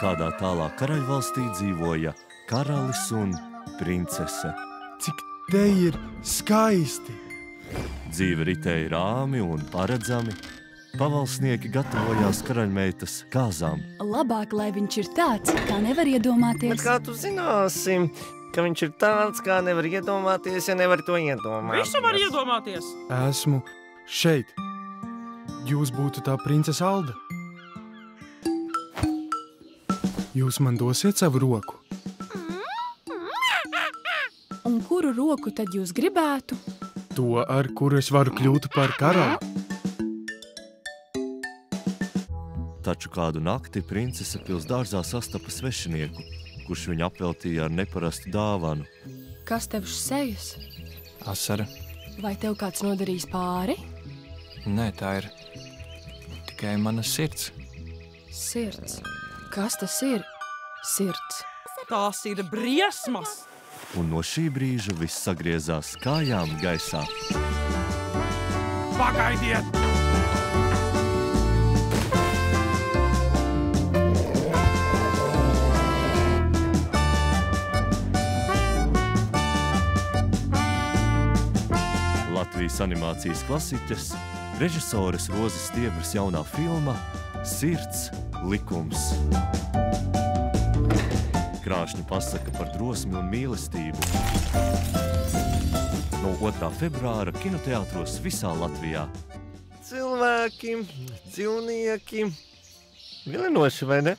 Kādā tālā karaļvalstī dzīvoja karalis un princese. Cik te ir skaisti! Dzīve ritēja rāmi un paredzami. Pavalsnieki gatavojās karaļmeitas kāzām. Labāk, lai viņš ir tāds, kā nevar iedomāties. Bet kā tu zināsi, ka viņš ir tāds, kā nevar iedomāties, ja nevar to iedomāties? Visu var iedomāties! Esmu šeit. Jūs būtu tā princese Alda. Jūs man dosiet savu roku? Un kuru roku tad jūs gribētu? To, ar kuru es varu kļūt par karali. Taču kādu nakti princese pilsdārzā sastapa svešinieku, kurš viņu apveltīja ar neparastu dāvanu. Kas tev uz sejas? Asara. Vai tev kāds nodarīs pāri? Nē, tā ir tikai mana sirds. Sirds. Kas tas ir? Sirds. Tās ir briesmas! Un no šī brīža viss sagriezās kājām gaisā. Pagaidiet! Latvijas animācijas klasiķes, režisores Rozes Stiebras jaunā filma Sirds likums. Krāšņa pasaka par drosmi un mīlestību. No 2. februāra kinoteātros visā Latvijā. Cilvēki, dzīvnieki, vilinoši, vai ne?